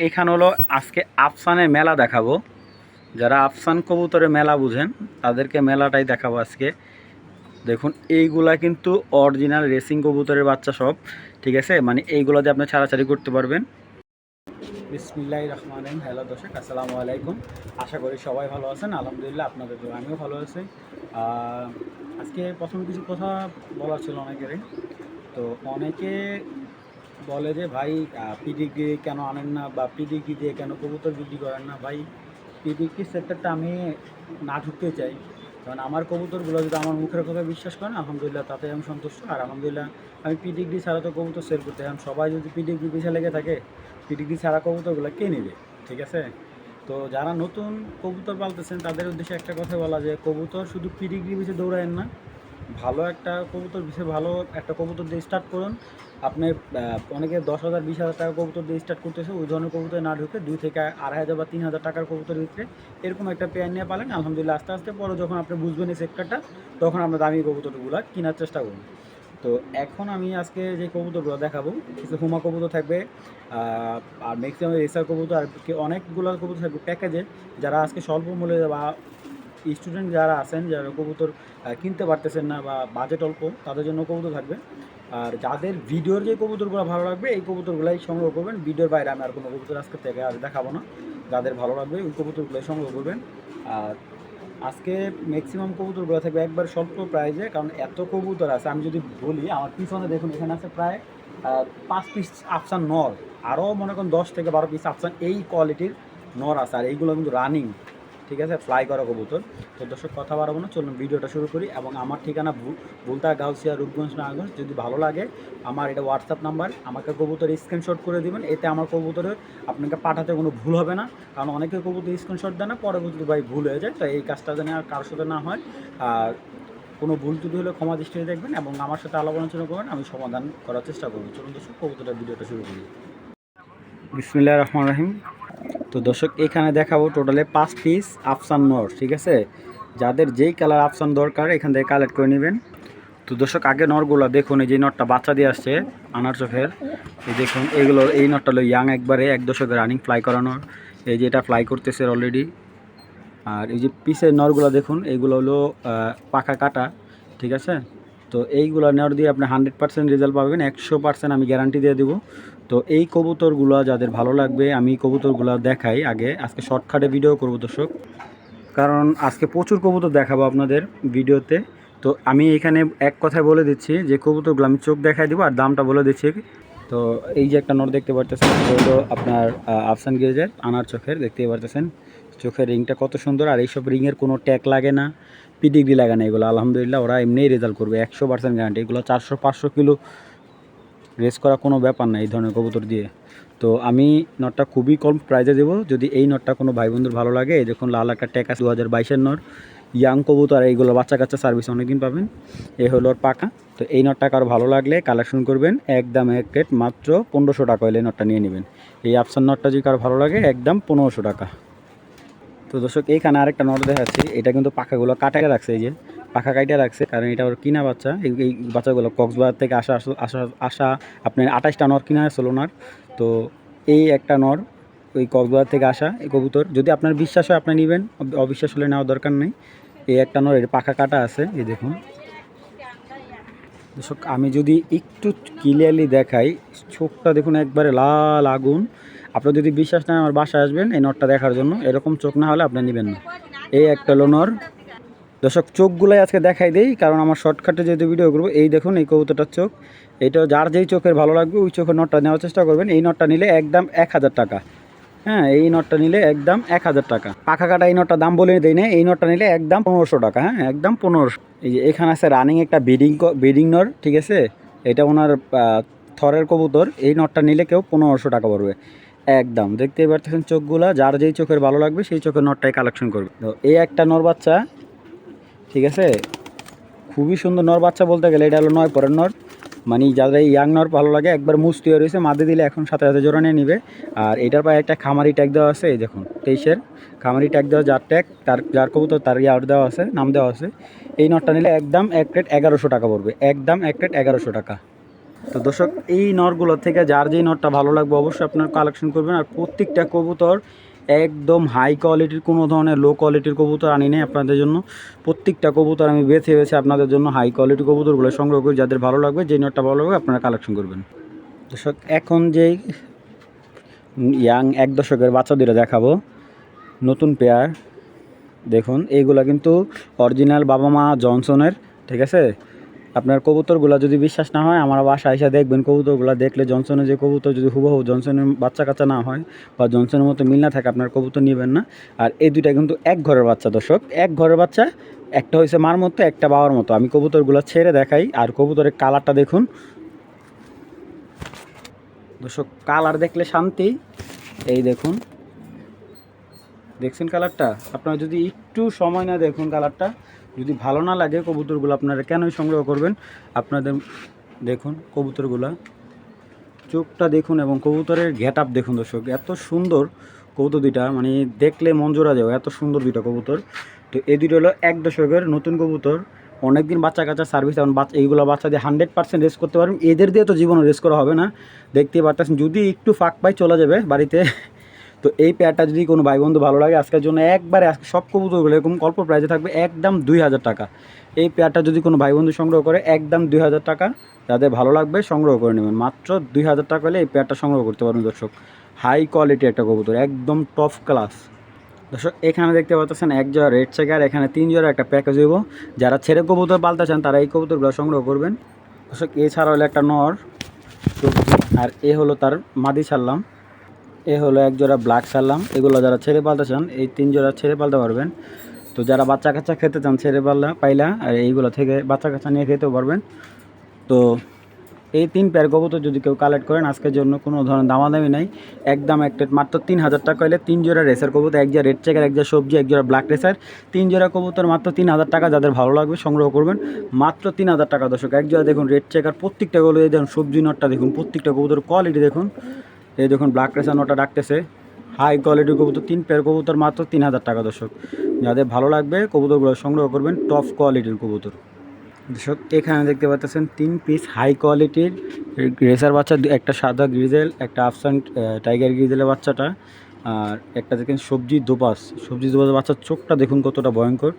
এখানে হলো আজকে আফসানের মেলা দেখাবো। যারা আফসান কবুতরের মেলা বুঝেন তাদেরকে মেলাটাই দেখাবো আজকে। দেখুন এইগুলা কিন্তু অরিজিনাল রেসিং কবুতরের বাচ্চা সব, ঠিক আছে? মানে এইগুলো দিয়ে আপনি ছাড়াছাড়ি করতে পারবেন। বিসমিল্লাহির রহমানির রহিম। হ্যালো দর্শক, আসসালামু আলাইকুম। আশা করি সবাই ভালো আছেন। আলহামদুলিল্লাহ, আপনাদের জন্য আমিও ভালো আছি। আজকে প্রথম কিছু কথা বলার ছিল অনেকেরই। তো অনেকে বলে যে ভাই পিডিগ্রি কেন আনেন না, বা পিডিগ্রি দিয়ে কেন কবুতর বিক্রি করেন না। ভাই, পিডিগ্রি সেক্টরটা আমি না ঢুকতে চাই, কারণ আমার কবুতরগুলো যদি আমার মুখের কথা বিশ্বাস করেন, আলহামদুলিল্লাহ তাতে আমি সন্তুষ্ট। আর আলহামদুলিল্লাহ আমি পিডিগ্রি ছাড়া তো কবুতর সেল করতে, এখন সবাই যদি পিডিগ্রি পিছিয়ে লেগে থাকে, পিডিগ্রি ছাড়া কবুতরগুলো কে নেবে? ঠিক আছে? তো যারা নতুন কবুতর পালতেছেন তাদের উদ্দেশ্যে একটা কথা বলা, যে কবুতর শুধু পিডিগ্রি পিছিয়ে দৌড়ায়েন না, ভালো একটা কবুতর পিছিয়ে ভালো একটা কবুতর দিয়ে স্টার্ট করুন। আপনি অনেকে 10,000 20,000 টাকা কবুতর দিয়ে স্টার্ট করতেছে, ওই ধরনের কবুতর না ঢুকে 2 থেকে 2,500 বা 3,000 টাকার কবুতর ভিতরে এরকম একটা পেয়ার নিয়ে পালেন। আলহামদুলিল্লাহ আস্তে আস্তে পরে যখন আপনি বুঝবেন এই সেক্টরটা, তখন আপনার দামি কবুতরগুলো কেনার চেষ্টা করুন। তো এখন আমি আজকে যে কবুতরগুলো দেখাবো, কিছু হুমা কবুতর থাকবে, আর ম্যাক্সিমাম রেসার কবুতর, আর অনেকগুলো কবুতর থাকবে প্যাকেজে। যারা আজকে স্বল্প মূল্যে বা স্টুডেন্ট যারা আছেন, যারা কবুতর কিনতে পারতেছেন না বা বাজেট অল্প, তাদের জন্য কবুতর থাকবে। আর যাদের ভিডিওর যে কবুতরগুলো ভালো লাগবে এই কবুতরগুলাই সংগ্রহ করবেন। ভিডিওর বাইরে আমি আর কোনো কবুতর আজকে থেকে আর দেখাবো না। যাদের ভালো লাগবে ওই কবুতরগুলোই সংগ্রহ করবেন। আর আজকে ম্যাক্সিমাম কবুতরগুলো থাকবে একবার স্বল্প প্রাইজে, কারণ এত কবুতর আছে। আমি যদি বলি, আমার পিছনে দেখুন, এখানে আছে প্রায় 5 পিস আফসান নর, আরও মনে করুন 10 থেকে 12 পিস আফসান এই কোয়ালিটির নর আছে। আর এইগুলো কিন্তু রানিং, ঠিক আছে, ফ্লাই করা কবুতর। তো দর্শক কথা বাড়াবো না, চলুন ভিডিওটা শুরু করি। এবং আমার ঠিকানা ভুলতা, গাউসিয়া, রূপগঞ্জ, নারায়ণগঞ্জ। যদি ভালো লাগে, আমার এটা হোয়াটসঅ্যাপ নাম্বার, আমাকে কবুতরের স্ক্রিনশট করে দেবেন। এতে আমার কবুতরের আপনাকে পাঠাতে কোনো ভুল হবে না, কারণ অনেকে কবুতর স্ক্রিনশট দেয় না, পরবর্তীতে ভাই ভুল হয়ে যায়। তো এই কাজটা যেন আর কারোর সাথে না হয়। আর কোনো ভুল ত্রুটি হলে ক্ষমা দৃষ্টিতে দেখবেন এবং আমার সাথে আলাপ আলোচনা করবেন, আমি সমাধান করার চেষ্টা করবো। চলুন দর্শক কবুতরের ভিডিওটা শুরু করি। বিসমিল্লাহির রহমানির রহিম। তো দর্শক এখানে দেখাবো টোটালে 5 পিস আফসান নর, ঠিক আছে? যাদের যেই কালার আফসান দরকার এখান থেকে কালেক্ট করে নেবেন। তো দর্শক আগে নরগুলো দেখুন, এই যে নরটা বাচ্চা দিয়ে আসছে আনার চোখের, এই দেখুন এইগুলো, এই নরটা হলো ইয়াং, একবারে 1 দশকের রানিং ফ্লাই করানোর। এই যে এটা ফ্লাই করতেছে অলরেডি। আর এই যে পিসের নরগুলো দেখুন, এইগুলো হলো পাখা কাটা, ঠিক আছে? তো এইগুলো নেওয়ার দিয়ে আপনি 100% রেজাল্ট পাবেন, 100% আমি গ্যারান্টি দিয়ে দেবো। তো এই কবুতরগুলো যাদের ভালো লাগবে, আমি কবুতরগুলো দেখাই আগে। আজকে শর্টকাটে ভিডিও করব দর্শক, কারণ আজকে প্রচুর কবুতর দেখাবো আপনাদের ভিডিওতে। তো আমি এখানে এক কথায় বলে দিচ্ছি যে কবুতরগুলো আমি চোখ দেখাই দেবো আর দামটা বলে দিচ্ছি। তো এই যে একটা নর দেখতে পারতেছেন, হলো আপনার আফসান গেজের আনার চোখের, দেখতেই পারতেছেন চোখের রিংটা কত সুন্দর। আর এইসব রিংয়ের কোনো ট্যাগ লাগে না, পিডিগ্রি লাগে না এগুলো। আলহামদুলিল্লাহ ওরা এমনিই রেজাল্ট করবে, 100% গ্যারান্টি। এগুলো 400-500 কিলো রেস করা কোনো ব্যাপার না এই ধরনের কবুতর দিয়ে। তো আমি নটটা খুবই কম প্রাইজে দেবো, যদি এই নটটা কোনো ভাই বন্ধুর ভালো লাগে। এই দেখুন লাল একটা ট্যাগ আছে, 2022-এর নট, ইয়াং কবুতর। এইগুলো বাচ্চা কাচ্চা সার্ভিস অনেকদিন পাবেন। এই হলো ওর পাকা। তো এই নটটা কারো ভালো লাগলে কালেকশন করবেন, একদম এক রেট মাত্র 1500 টাকা হলে এই নটটা নিয়ে নেবেন। এই আফসান নটটা যদি কারো ভালো লাগে, একদম 1500 টাকা। তো দর্শক এইখানে আরেকটা নট দেখাচ্ছি, এটা কিন্তু পাখাগুলো কাটাই রাখছে, এই যে পাখা কাটিয়ে রাখছে, কারণ এটা ওর কিনা বাচ্চা। এই বাচ্চাগুলো কক্সবাজার থেকে আসা আসা আসা আপনার 28টা নর কিনা হয়েছিল ওনার। তো এই একটা নর ওই কক্সবাজার থেকে আসা এই কবুতর, যদি আপনার বিশ্বাস হয় আপনি নেবেন, অবিশ্বাস হলে নেওয়ার দরকার নেই। এই একটা নর, এর পাখা কাটা আছে, এই দেখুন দর্শক। আমি যদি একটু ক্লিয়ারলি দেখাই, চোখটা দেখুন একবারে লাল আগুন। আপনার যদি বিশ্বাস না, আমার বাসায় আসবেন এই নটটা দেখার জন্য। এরকম চোখ না হলে আপনি নেবেন না। এই একটা হলো নর। দর্শক চোখগুলোই আজকে দেখাই দেই, কারণ আমার শর্টকাটে যেহেতু ভিডিও করবো। এই দেখুন এই কবুতরটার চোখ, এইটা যার যেই চোখের ভালো লাগবে ওই চোখের নটটা নেওয়ার চেষ্টা করবেন। এই নটটা নিলে একদম 1000 টাকা। হ্যাঁ, এই নটটা নিলে একদম 1000 টাকা। পাখা কাটা এই নটটা দাম বলে দেয় না, এই নটটা নিলে একদম 1500 টাকা। হ্যাঁ, একদম 1500। এই যে এখানে আছে রানিং একটা ব্রিডিং নর, ঠিক আছে? এটা ওনার থরের কবুতর। এই নটটা নিলে কেউ 1500 টাকা পড়বে একদম। দেখতেই পাচ্ছেন চোখগুলা, যার যেই চোখের ভালো লাগবে সেই চোখের নটটাই কালেকশন করবে। তো এই একটা নর বাচ্চা, ঠিক আছে, খুবই সুন্দর নর বাচ্চা। বলতে গেলে এটা হলো 9 পরের নর, মানে যাদের এই ইয়াং নর ভালো লাগে, একবার মুস্তি হয়ে রয়েছে, মাদে দিলে এখন সাথে সাথে জোড়া নিয়ে নিবে। আর এটার পায়ে একটা খামারি ট্যাগ দেওয়া আছে, এই দেখুন 23-এর খামারি ট্যাগ দেওয়া, যার ট্যাগ তার যার কবুতর তার ইয়ার দেওয়া আছে, নাম দেওয়া আছে। এই নটটা নিলে একদম এক প্লেট 1100 টাকা পড়বে, একদম এক প্লেট 1100 টাকা। তো দর্শক এই নরগুলোর থেকে যার যেই নরটা ভালো লাগবে অবশ্যই আপনার কালেকশন করবেন। আর প্রত্যেকটা কবুতর একদম হাই কোয়ালিটির, কোনো ধরনের লো কোয়ালিটির কবুতর আনি নেই আপনাদের জন্য। প্রত্যেকটা কবুতর আমি বেছে বেছে আপনাদের জন্য হাই কোয়ালিটি কবুতরগুলো সংগ্রহ করি। যাদের ভালো লাগবে, যেই নরটা ভালো লাগবে আপনারা কালেকশন করবেন। দর্শক এখন যেই ইয়াং 1 দশকের বাচ্চা দুটো দেখাবো, নতুন পেয়ার। দেখুন এইগুলা কিন্তু অরিজিনাল বাবা মা জনসনের, ঠিক আছে। আপনার কবুতরগুলো যদি বিশ্বাস না হয় আমার বাসায় এসে দেখবেন। কবুতরগুলো দেখলে জনসনের যে কবুতর যদি হুবহু জনসনের বাচ্চা কাচ্চা না হয় বা জনসনের মতো মিল না থাকে, আপনার কবুতর নেবেন না। আর এই দুইটা কিন্তু এক ঘরের বাচ্চা দর্শক, এক ঘরের বাচ্চা। একটা হয়েছে মার মতো, একটা বাবার মতো। আমি কবুতরগুলো ছেড়ে দেখাই। আর কবুতরের কালারটা দেখুন দর্শক, কালার দেখলে শান্তি। এই দেখুন, দেখছেন কালারটা? আপনারা যদি একটু সময় না দেখুন কালারটা, যদি ভালো না লাগে কবুতরগুলো আপনারা কেনই সংগ্রহ করবেন? আপনাদের দেখুন কবুতরগুলা, চোখটা দেখুন এবং কবুতরের গেট আপ দেখুন দর্শক, এত সুন্দর কবুতর দুইটা, মানে দেখলে মন জোড়া যাবে, এত সুন্দর দুইটা কবুতর। তো এই দুটো হলো 1 দশকের নতুন কবুতর। অনেকদিন বাচ্চা কাচ্চা সার্ভিস, এখন বাচ্চা এইগুলো বাচ্চা দিয়ে 100% রেস করতে পারবেন। এদের দিয়ে তো জীবনে রেস করা হবে না, দেখতেই পারতেছেন। যদি একটু ফাঁক পাই চলে যাবে বাড়িতে। তো এই পেয়ারটা যদি কোনো ভাই বন্ধু ভালো লাগে, আজকের জন্য একবারে আজকে সব কবুতরগুলো এরকম অল্প প্রাইসে থাকবে, একদম 2000 টাকা। এই পেয়ারটা যদি কোনো ভাই বন্ধু সংগ্রহ করে, একদম 2000 টাকা। যাদের ভালো লাগবে সংগ্রহ করে নেবেন। মাত্র 2000 টাকা হলে এই পেয়ারটা সংগ্রহ করতে পারবেন দর্শক। হাই কোয়ালিটি একটা কবুতর, একদম টপ ক্লাস। দর্শক এখানে দেখতে পাচ্ছেন 1 জোড়া রেড চেকার, এখানে 3 জোড়া একটা প্যাকেজ হইব। যারা ছেড়ে কবুতর পালতে চান তারা এই কবুতরগুলো সংগ্রহ করবেন দর্শক। এছাড়া হলো একটা নর সবজি, আর এ হলো তার মাদি ছাড়লাম। এ হলো 1 জোড়া ব্ল্যাক ছাড়লাম। এগুলো যারা ছেড়ে পালতে চান এই 3 জোড়া ছেড়ে পালতে পারবেন। তো যারা বাচ্চা কাচ্চা খেতে চান ছেড়ে পাইলা, আর এইগুলো থেকে বাচ্চা কাচ্চা নিয়ে খেতেও পারবেন। তো এই 3 পেয়ার কবুতর যদি কেউ কালেক্ট করেন, আজকের জন্য কোনো ধরনের দামাদামি নাই, একদম একটা মাত্র 3000 টাকা হলে 3 জোড়া রেসার কবুতর, 1 জোড়া রেড চেকার, 1 জোড়া সবজি, 1 জোড়া ব্ল্যাক রেসার, 3 জোড়া কবুতর মাত্র 3000 টাকা। যাদের ভালো লাগবে সংগ্রহ করবেন, মাত্র 3000 টাকা দর্শক। 1 জোড়া দেখুন রেড চেকার, প্রত্যেকটা গরু এই দেখুন, সবজি নটটা দেখুন, প্রত্যেকটা কবুতর কোয়ালিটি দেখুন। এই দেখুন ব্ল্যাক রেসার নটটা ডাকতেছে, হাই কোয়ালিটির কবুতর। 3 পেয়ার কবুতর মাত্র 3000 টাকা দর্শক। যাদের ভালো লাগবে কবুতরগুলো সংগ্রহ করবেন, টপ কোয়ালিটির কবুতর দর্শক। এখানে দেখতে পাচ্ছেন 3 পিস হাই কোয়ালিটির রেসার বাচ্চা, একটা সাদা গ্রিজেল, একটা আফসান টাইগার গ্রিজেলের বাচ্চাটা, আর একটা দেখেন সবজি দোপাস। সবজি দোপাসের বাচ্চার চোখটা দেখুন কতটা ভয়ঙ্কর।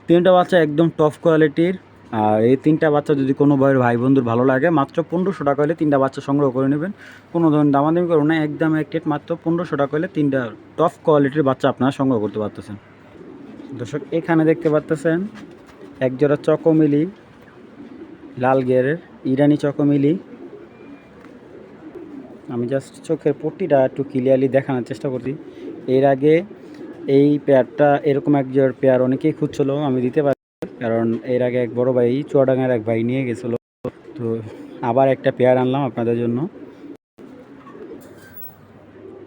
3টা বাচ্চা একদম টপ কোয়ালিটির। আর এই 3টা বাচ্চা যদি কোনো ভাই বন্ধুর ভালো লাগে, মাত্র 1500 টাকা হলে 3টা বাচ্চা সংগ্রহ করে নেবেন। কোনো ধরনের দামাদামি করুন না, একদম এক রেট, মাত্র 1500 টাকা হলে 3টা টপ কোয়ালিটির বাচ্চা আপনারা সংগ্রহ করতে পারতেছেন দর্শক। এখানে দেখতে পাচ্তেছেন 1 জোড়া চকোমিলি, লাল গিয়ারের ইরানি চকোমিলি। আমি জাস্ট চোখের পট্টিটা একটু ক্লিয়ারলি দেখানোর চেষ্টা করছি। এর আগে এই পেয়ারটা, এরকম 1 জোড়ার পেয়ার অনেকেই খুঁজছিল, আমি দিতে পারি, কারণ এর আগে এক বড় ভাই চুয়াডাঙ্গার এক ভাই নিয়ে গেছিলো। তো আবার একটা পেয়ার আনলাম আপনাদের জন্য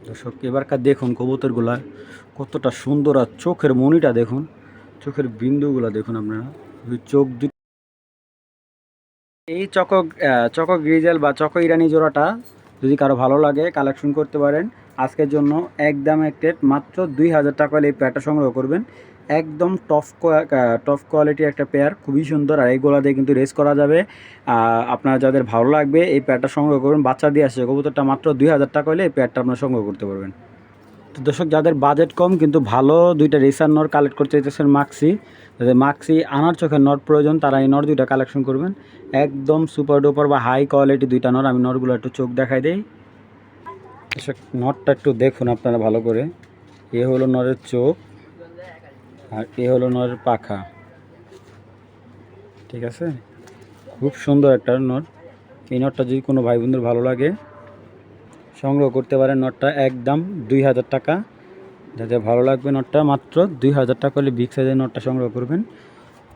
দর্শক। এবারকার দেখুন কবুতরগুলা কতটা সুন্দর, আর চোখের মনিটা দেখুন, চোখের বিন্দুগুলা দেখুন আপনারা, চোখ এই চকো গ্রিজেল বা চকো ইরানি জোড়াটা যদি কারো ভালো লাগে কালেকশন করতে পারেন। আজকের জন্য একদম এক রেট, মাত্র 2000 টাকা হলে এই পেয়ারটা সংগ্রহ করবেন। একদম টপ কোয়ালিটি একটা পেয়ার, খুবই সুন্দর। আর এইগুলা দিয়ে কিন্তু রেস করা যাবে। আপনার যাদের ভালো লাগবে এই পেয়ারটা সংগ্রহ করবেন। বাচ্চা দিয়ে আসছে কবুতরটা, মাত্র 2000 টাকা হলে এই পেয়ারটা আপনারা সংগ্রহ করতে পারবেন। তো দর্শক যাদের বাজেট কম কিন্তু ভালো 2টা রেসার নট কালেক্ট করতে চাইতেছেন মাক্সি, যাদের মাক্সি আনার চোখের নট প্রয়োজন তারা এই নট 2টা কালেকশন করবেন। একদম সুপার ডুপার বা হাই কোয়ালিটি 2টা নট। আমি নটগুলো একটু চোখ দেখাই দেই দর্শক, নটটা একটু দেখুন আপনারা ভালো করে। এ হলো নরের চোখ, আর এ হলো নরের পাখা, ঠিক আছে। খুব সুন্দর একটা নট। এই নটটা যদি কোনো ভাই বন্ধুর ভালো লাগে সংগ্রহ করতে পারেন। নটটা একদম 2000 টাকা। যাদের ভালো লাগবে নটটা, মাত্র 2000 টাকা হলে বিগ সাইজের নটটা সংগ্রহ করবেন।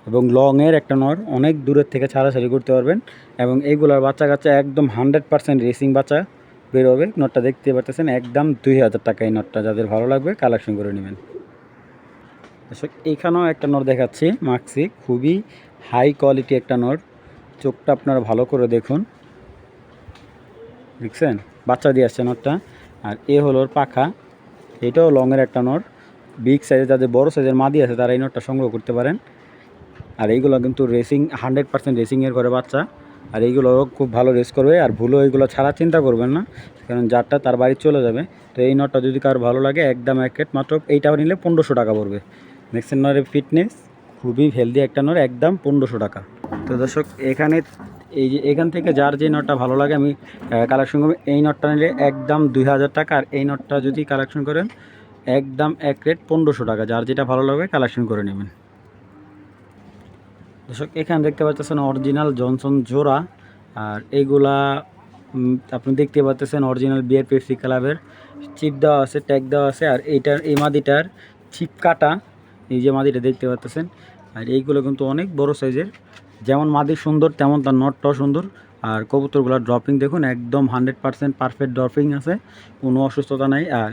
এবং লংয়ের একটা নট, অনেক দূরের থেকে ছাড়াছাড়ি করতে পারবেন। এবং এইগুলার বাচ্চা কাচ্চা একদম 100% রেসিং বাচ্চা বেরোবে। নটটা দেখতে পাচ্ছেন একদম 2000 টাকা এই নটটা। যাদের ভালো লাগবে কালেকশন করে নেবেন দর্শক। এইখানেও একটা নট দেখাচ্ছি মাক্সি, খুবই হাই কোয়ালিটি একটা নট। চোখটা আপনারা ভালো করে দেখুন, দেখছেন বাচ্চা দিয়ে আসছে নটটা। আর এ হলো ওর পাখা, এটাও লংয়ের একটা নট, বিগ সাইজের। যাদের বড় সাইজের মাদি আছে তারা এই নটটা সংগ্রহ করতে পারেন। আর এইগুলো কিন্তু রেসিং 100% রেসিংয়ের ঘরে বাচ্চা। আর এইগুলো খুব ভালো রেস করবে। আর ভুলও এইগুলো ছাড়া চিন্তা করবেন না, কারণ যারটা তার বাড়ি চলে যাবে। তো এই নটটা যদি কারো ভালো লাগে একদম এক রেট, মাত্র এইটা নিলে 1500 টাকা পড়বে। দেখছেন নরের ফিটনেস, খুবই হেলদি একটা নর, একদম 1500 টাকা। তো দর্শক এখানে এই যে এখান থেকে যার যে নটটা ভালো লাগে আমি কালেকশন করবো। এই নটটা নিলে একদম 2000 টাকা, আর এই নটটা যদি কালেকশন করেন একদম এক রেট 1500 টাকা। যার যেটা ভালো লাগবে কালেকশন করে নেবেন। দর্শক এখানে দেখতে পাচ্ছেন অরিজিনাল জনসন জোড়া, আর এইগুলা আপনি দেখতে পাচ্ছেন অরিজিনাল বিয়ার পেপসি ক্লাবের চিপ দেওয়া আছে, ট্যাগ দেওয়া আছে। আর এইটার এই মাদিটার চিপ কাটা, এই যে মাদিটা দেখতে পাচ্ছেন। আর এইগুলো কিন্তু অনেক বড় সাইজের, যেমন মাদি সুন্দর তেমন তার নটটাও সুন্দর। আর কবুতরগুলো ড্রপিং দেখুন একদম 100% পারফেক্ট ড্রপিং আছে, কোনো অসুস্থতা নাই। আর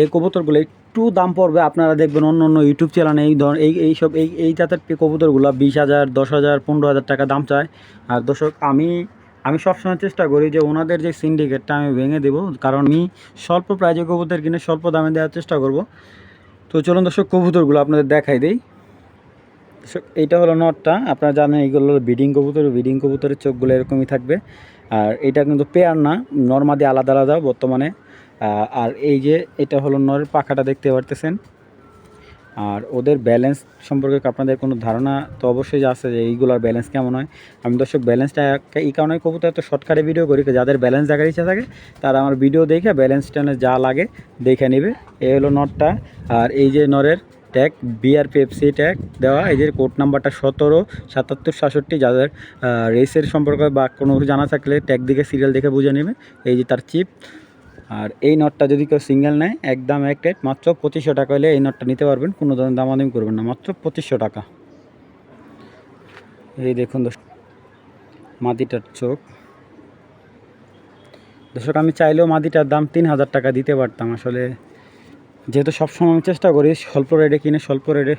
এই কবুতরগুলো একটু দাম পড়বে, আপনারা দেখবেন অন্য অন্য ইউটিউব চ্যানেলে এই ধরনের এইসব এই জাতের কবুতরগুলো 20,000, 10,000, 15,000 টাকা দাম চায়। আর দর্শক আমি সবসময় চেষ্টা করি যে ওনাদের যে সিন্ডিকেটটা আমি ভেঙে দেবো, কারণ আমি স্বল্প প্রাইজে কবুতর কিনে স্বল্প দামে দেওয়ার চেষ্টা করব। তো চলুন দর্শক কবুতরগুলো আপনাদের দেখাই দেই। এইটা হলো নটটা, আপনারা জানেন এইগুলো হলো ব্রিডিং কবুতর। ব্রিডিং কবুতরের চোখগুলো এরকমই থাকবে। আর এটা কিন্তু পেয়ার না, নর্মাদি আলাদা আলাদা বর্তমানে। আর এই যে এটা হলো নরের পাখাটা দেখতে পারতেছেন। আর ওদের ব্যালেন্স সম্পর্কে আপনাদের কোনো ধারণা তো অবশ্যই আছে যে এইগুলোর ব্যালেন্স কেমন হয়। আমি দর্শক ব্যালেন্সটা এই কারণে কবুতর এত শর্টকাটে ভিডিও করি, যাদের ব্যালেন্স দেখার ইচ্ছা থাকে তারা আমার ভিডিও দেখে ব্যালেন্সটা যা লাগে দেখে নেবে। এই হলো নটটা। আর এই যে নরের ট্যাগ বিআর পেপসি ট্যাগ দেওয়া, এই যে কোড নাম্বারটা 177767। যাদের রেসের সম্পর্কে বা কোনো কিছু জানা থাকলে ট্যাগ দেখে সিরিয়াল দেখে বুঝে নেবে। এই যে তার চিপ। আর এই নটটা যদি কেউ সিঙ্গেল নেয় একদম এক রেট, মাত্র 2500 টাকা হলে এই নটটা নিতে পারবেন, কোনো ধরনের দামাদামি করবেন না, মাত্র 2500 টাকা। এই দেখুন মাদিটার চোখ। দর্শক আমি চাইলেও মাদিটার দাম 3000 টাকা দিতে পারতাম, আসলে যেহেতু সবসময় আমি চেষ্টা করি স্বল্প রেটে কিনে স্বল্প রেটে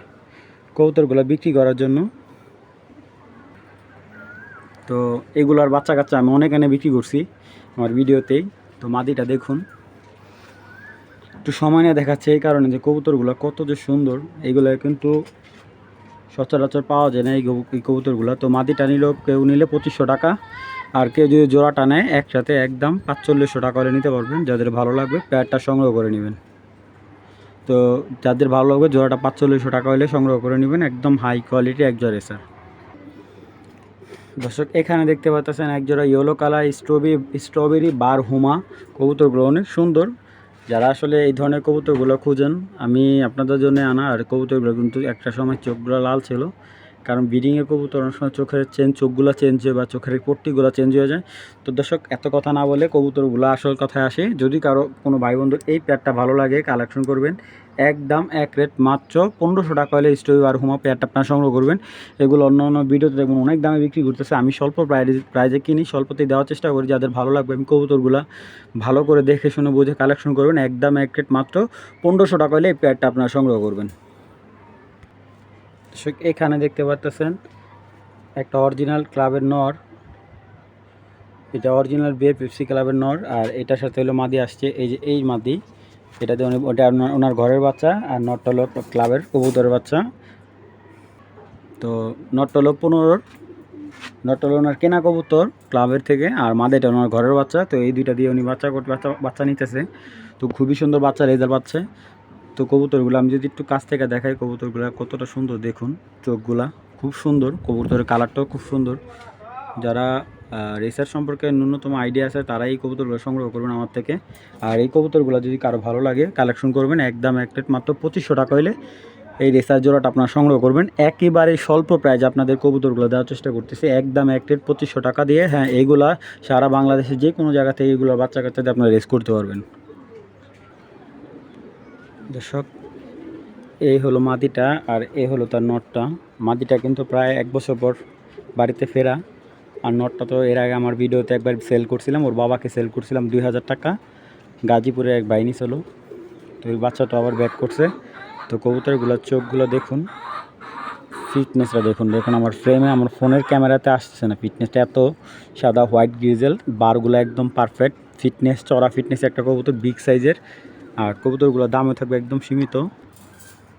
কবুতরগুলো বিক্রি করার জন্য। তো এগুলার বাচ্চা কাচ্চা আমি অনেক এনে বিক্রি করছি আমার ভিডিওতেই। তো মাদিটা দেখুন, একটু সময় নিয়ে দেখাচ্ছে এই কারণে যে কবুতরগুলো কত যে সুন্দর, এইগুলো কিন্তু সচরাচর পাওয়া যায় না এই কবুতরগুলো। তো মাদিটা নিলেও কেউ নিলে 2500 টাকা, আর কেউ যদি জোড়াটা নেয় একসাথে একদম 4500 টাকা হলে নিতে পারবেন। যাদের ভালো লাগবে পেয়ারটা সংগ্রহ করে নেবেন। তো যাদের ভালো লাগবে জোড়াটা 4500 টাকা হলে সংগ্রহ করে নেবেন, একদম হাই কোয়ালিটি এক জোড়া রেসার। দর্শক এখানে দেখতে পাচ্ছেন এক জোড়া ইয়েলো কালার স্ট্রবেরি বার হুমা। কবুতরগুলো অনেক সুন্দর, যারা আসলে এই ধরনের কবুতরগুলো খুঁজেন আমি আপনাদের জন্য আনা। আর কবুতরগুলো কিন্তু একটা সময় চোখগুলো লাল ছিল, কারণ ব্রিডিংয়ের কবুতর অনেক সময় চোখের চোখগুলো চেঞ্জ হয় বা চোখের পট্টিগুলো চেঞ্জ হয়ে যায়। তো দর্শক এত কথা না বলে কবুতরগুলো আসল কথায় আসে। যদি কারো কোনো ভাই বন্ধুর এই পেয়ারটা ভালো লাগে কালেকশন করবেন, একদম এক রেট মাত্র 1500 টাকা হলে স্ট্রবেরি আর হুমা পেয়ারটা আপনারা সংগ্রহ করবেন। এগুলো অন্য অন্য ভিডিওতে দেখবেন অনেক দামে বিক্রি করতেছে, আমি স্বল্প প্রাইজে কিনি, স্বল্পতেই দেওয়ার চেষ্টা করি। যাদের ভালো লাগবে আমি কবুতরগুলো ভালো করে দেখে শুনে বুঝে কালেকশন করবেন, একদম এক রেট মাত্র 1500 টাকা হলে এই পেয়ারটা আপনারা সংগ্রহ করবেন। এখানে দেখতে পাচ্ছেন একটা অরিজিনাল ক্লাবের নর, এটা অরিজিনাল বিয়ে পেপসি ক্লাবের নর। আর এটার সাথে হলো মাদি আসছে, এই যে এই মাদি, এটাতে ওটা ওনার ঘরের বাচ্চা। আর নটটা হলো ক্লাবের কবুতরের বাচ্চা। তো নটটা হলো 15, নটটা হলো ওনার কেনা কবুতর ক্লাবের থেকে, আর মাদিটা ওনার ঘরের বাচ্চা। তো এই দুইটা দিয়ে উনি বাচ্চা নিতেছে। তো খুবই সুন্দর বাচ্চা রেজাল্ট পাচ্ছে। তো কবুতরগুলো আমি যদি একটু কাছ থেকে দেখাই, কবুতরগুলো কতটা সুন্দর দেখুন, চোখগুলা খুব সুন্দর, কবুতরের কালারটাও খুব সুন্দর। যারা রেসার সম্পর্কে ন্যূনতম আইডিয়া আছে তারাই এই কবুতরগুলো সংগ্রহ করবেন আমার থেকে। আর এই কবুতরগুলো যদি কারো ভালো লাগে কালেকশন করবেন, একদম এক রেট মাত্র 2500 টাকা হলে এই রেসার জোড়াটা আপনারা সংগ্রহ করবেন। একেবারে স্বল্প প্রাইজে আপনাদের কবুতরগুলো দেওয়ার চেষ্টা করতেছি, একদম এক রেট 2500 টাকা দিয়ে। হ্যাঁ, এইগুলা সারা বাংলাদেশে যে কোনো জায়গা থেকে এইগুলো বাচ্চা কাচ্চাদের আপনারা রেস করতে পারবেন। দর্শক এই হলো মাদিটা, আর এই হলো তার নটটা। মাদিটা কিন্তু প্রায় 1 বছর পর বাড়িতে ফেরা। আর নটটা তো এর আগে আমার ভিডিওতে একবার সেল করছিলাম, ওর বাবাকে সেল করছিলাম 2000 টাকা, গাজীপুরে এক বাইনি ছিল। তো ওই বাচ্চাটা আবার ব্যাক করছে। তো কবুতরগুলোর চোখগুলো দেখুন, ফিটনেসটা দেখুন, আমার ফ্রেমে আমার ফোনের ক্যামেরাতে আসছে না, ফিটনেসটা এত সাদা হোয়াইট গ্রিজেল, বারগুলো একদম পারফেক্ট ফিটনেস, চড়া ফিটনেস একটা কবুতর, বিগ সাইজের। আর কবুতরগুলোর দামও থাকবে একদম সীমিত।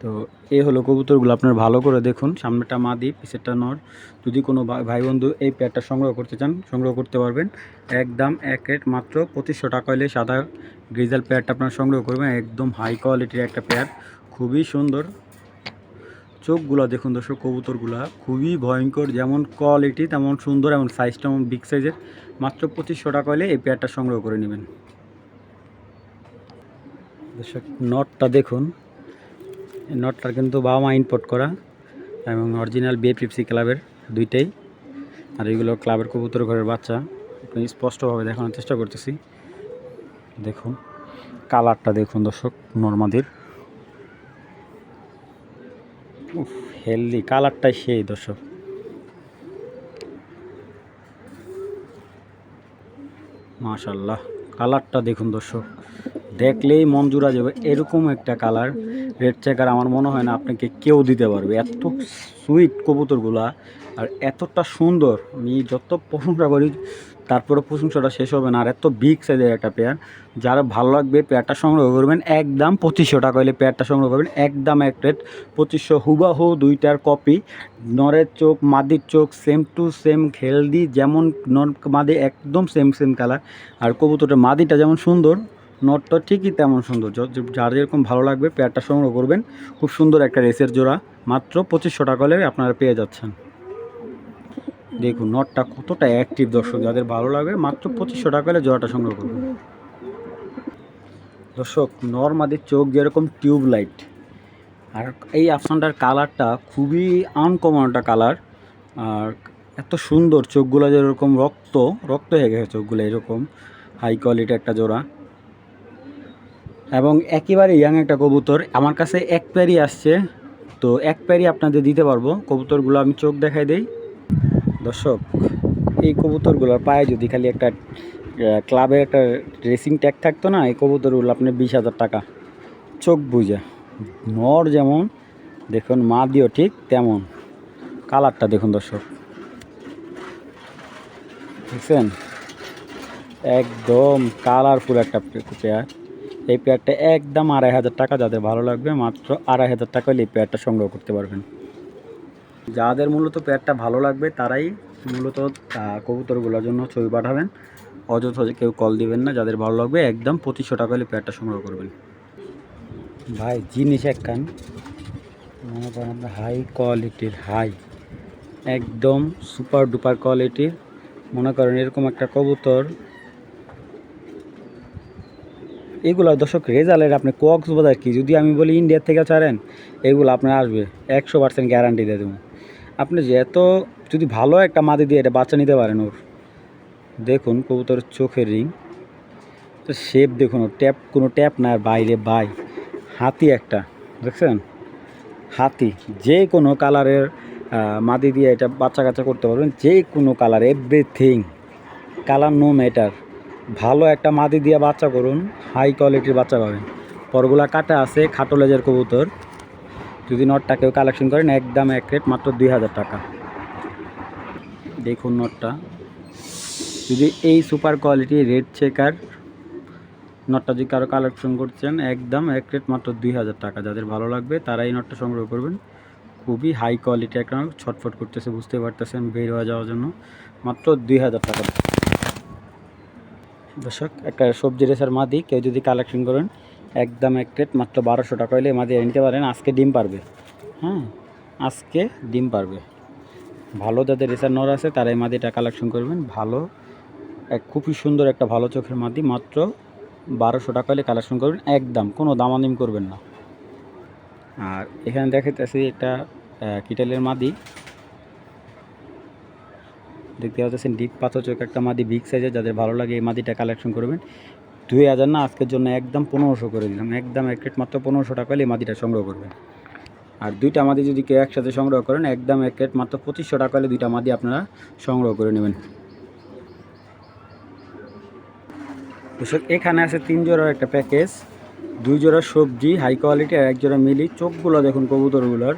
তো তো এই হলো কবুতরগুলো, আপনারা ভালো করে দেখুন। সামনেটা মাদি, পিছেরটা নর। যদি কোনো ভাই বন্ধু এই পেয়ারটা সংগ্রহ করতে চান, সংগ্রহ করতে পারবেন। একদম এক রেট মাত্র 2500 টাকা হলে সাদা গ্রিজাল পেয়ারটা আপনারা সংগ্রহ করবেন। একদম হাই কোয়ালিটির একটা পেয়ার, খুবই সুন্দর। চোখগুলো দেখুন দর্শক, কবুতরগুলা খুবই ভয়ঙ্কর, যেমন কোয়ালিটি তেমন সুন্দর, এবং সাইজটা তেমন বিগ সাইজের। মাত্র 2500 টাকা হলে এই পেয়ারটা সংগ্রহ করে নেবেন। দর্শক নটটা দেখুন, এই নটটার কিন্তু বাবা মা ইম্পোর্ট করা এবং অরিজিনাল বিএফএফসি ক্লাবের দুইটাই। আর এগুলো ক্লাবের কবুতর ঘরের বাচ্চা, আপনি স্পষ্টভাবে দেখানোর চেষ্টা করতেছি। দেখুন কালারটা দেখুন দর্শক, নরমাদির হেলদি কালারটাই সেই দর্শক। মাশাল্লাহ, কালারটা দেখুন দর্শক, দেখলেই মন জুড়া যাবে। এরকম একটা কালার রেড চেকার আমার মনে হয় না আপনাকে কেউ দিতে পারবে। এত সুইট কবুতরগুলা আর এতটা সুন্দর, আমি যত প্রশংসা করি তারপরে প্রশংসাটা শেষ হবে না। আর এত বিগ সাইজের একটা পেয়ার, যারা ভালো লাগবে পেয়ারটা সংগ্রহ করবেন। একদম 2500 টাকা হলে পেয়ারটা সংগ্রহ করবেন। একদম এক রেট 2500, হুবাহু দুইটার কপি। নরের চোখ মাদির চোখ সেম টু সেম, হেলদি যেমন নর মাদি একদম সেম সেম কালার। আর কবুতরটা মাদিটা যেমন সুন্দর, নটটা ঠিকই তেমন সুন্দর। যার যেরকম ভালো লাগবে পেয়ারটা সংগ্রহ করবেন। খুব সুন্দর একটা রেসের জোড়া, মাত্র 2500 টাকা হলে আপনারা পেয়ে যাচ্ছেন। দেখুন নটটা কতটা অ্যাক্টিভ দর্শক, যাদের ভালো লাগে মাত্র 2500 টাকা হলে জোড়াটা সংগ্রহ করবেন। দর্শক নর মাদির চোখ যেরকম টিউব লাইট, আর এই আফসানটার কালারটা খুবই আনকমন একটা কালার। আর এত সুন্দর চোখগুলো, যেরকম রক্ত রক্ত হয়ে গেছে চোখগুলো, এরকম হাই কোয়ালিটি একটা জোড়া। এবং একেবারে ইয়াং একটা কবুতর, আমার কাছে এক প্যারি আসছে, তো এক প্যারি আপনাদের দিতে পারবো। কবুতরগুলো আমি চোখ দেখাই দেই দর্শক। এই কবুতরগুলোর পায়ে যদি খালি একটা ক্লাবের একটা রেসিং ট্যাগ থাকতো না, এই কবুতরগুলো আপনি 20,000 টাকা চোখ বুঝা। নর যেমন দেখুন, মা দিও ঠিক তেমন। কালারটা দেখুন দর্শক, দেখছেন একদম কালারফুল একটা পেয়ার। এই পেয়ারটা একদম 2500 টাকা, যাদের ভালো লাগবে মাত্র 2500 টাকা হলে এই পেয়ারটা সংগ্রহ করতে পারবেন। যাদের মূলত পেয়ারটা ভালো লাগবে তারাই মূলত কবুতরগুলোর জন্য ছবি পাঠাবেন, অযথা কেউ কল দিবেন না। যাদের ভালো লাগবে একদম 2500 টাকা হলে পেয়ারটা সংগ্রহ করবেন। ভাই জিনিস একখান মনে করেন হাই কোয়ালিটির, হাই একদম সুপার ডুপার কোয়ালিটির। মনে করেন এরকম একটা কবুতর, এগুলো দর্শক রেজাল্টের আপনি কক্সবাজার কি যদি আমি বলি ইন্ডিয়ার থেকে ছাড়েন, এগুলো আপনার আসবে 100% গ্যারান্টি দিয়ে দেবো। আপনি যেহেতু যদি ভালো একটা মাদি দিয়ে এটা বাচ্চা নিতে পারেন। ওর দেখুন কবুতরের চোখের রিং, তো শেপ দেখুন, ওর ট্যাপ কোনো ট্যাপ না বাইরে বাই। হাতি একটা দেখছেন, হাতি যে কোনো কালারের মাদি দিয়ে এটা বাচ্চা কাচ্চা করতে পারবেন, যে কোনো colour, everything colour no matter. ভালো একটা মাদি দিয়ে বাচ্চা করুন, হাই কোয়ালিটির বাচ্চা পাবেন। পরগুলা কাটা আছে, খাটো লেজের কবুতর। যদি নটটা কেউ কালেকশন করেন একদম এক রেট মাত্র 2000 টাকা। দেখুন নটটা, যদি এই সুপার কোয়ালিটি রেড চেকার নটটা যদি কারো কালেকশন করছেন একদম এক রেট মাত্র 2000 টাকা। যাদের ভালো লাগবে তারা এই নটটা সংগ্রহ করবেন। খুবই হাই কোয়ালিটি একটা, ছটফট করতেছে বুঝতে পারতেছেন বের হয়ে যাওয়ার জন্য। মাত্র 2000 টাকা। দর্শক একটা সবজি রেসার মাদি কেউ যদি কালেকশন করেন একদম এক রেট মাত্র 1200 টাকা হলে মাদি নিতে পারেন। আজকে ডিম পারবে, হ্যাঁ আজকে ডিম পারবে। ভালো যাদের রেসার নর আছে তারা এই মাদিটা কালেকশন করবেন। ভালো খুবই সুন্দর একটা ভালো চোখের মাদি, মাত্র 1200 টাকা হলে কালেকশন করবেন। একদম কোনো দামাদামি করবেন না। আর এখানে দেখাইতেছি একটা কিটেলের মাদি, দেখতে পাচ্ছেন ডিপ পাথর চোখ একটা মাদি, বিগ সাইজের। যাদের ভালো লাগে এই মাদিটা কালেকশন করবেন। 2000 না, আজকের জন্য একদম 1500 করে দিলাম। একদম এক রেট মাত্র 1500 টাকা হলে এই মাদিটা সংগ্রহ করবেন। আর দুইটা মাদি যদি কেউ একসাথে সংগ্রহ করেন একদম এক রেট মাত্র 2500 টাকা হলে দুইটা মাদি আপনারা সংগ্রহ করে নেবেন। দর্শক এখানে আছে 3 জোড়ার একটা প্যাকেজ, 2 জোড়া সবজি হাই কোয়ালিটি আর 1 জোড়া মিলি। চোখগুলো দেখুন কবুতরগুলোর,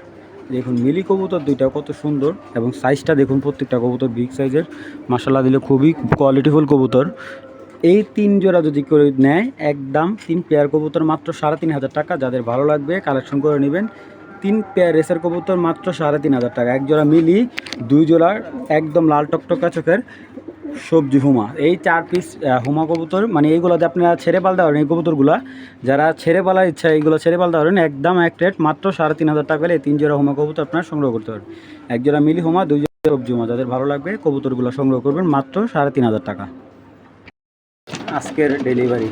দেখুন মিলি কবুতর দুইটা কত সুন্দর, এবং সাইজটা দেখুন প্রত্যেকটা কবুতর বিগ সাইজের। মাশাআল্লাহ দিলে খুবই কোয়ালিটিফুল কবুতর। এই 3 জোড়া যদি করে নেয় একদম 3 পেয়ার কবুতর মাত্র 3500 টাকা। যাদের ভালো লাগবে কালেকশন করে নেবেন। 3 পেয়ার রেসের কবুতর মাত্র 3,500 টাকা। এক জোড়া মিলি, 2 জোড়া একদম লাল টকটকা চোখের সবজি হুমা। এই 4 পিস হুমা কবুতর, মানে এইগুলোতে আপনারা ছেড়ে পালতে পারেন। এই কবুতরগুলো যারা ছেড়ে পালার ইচ্ছা, এইগুলো ছেড়ে পালতে পারেন একদম এক রেট মাত্র 3,500 টাকা করে। এই 3 জোড়া হুমা কবুতর আপনারা সংগ্রহ করতে পারেন। এক জোড়া মিলি হুমা, 2 জোড়া সবজি হুমা। যাদের ভালো লাগবে কবুতরগুলো সংগ্রহ করবেন মাত্র 3,500 টাকা। আজকের ডেলিভারি।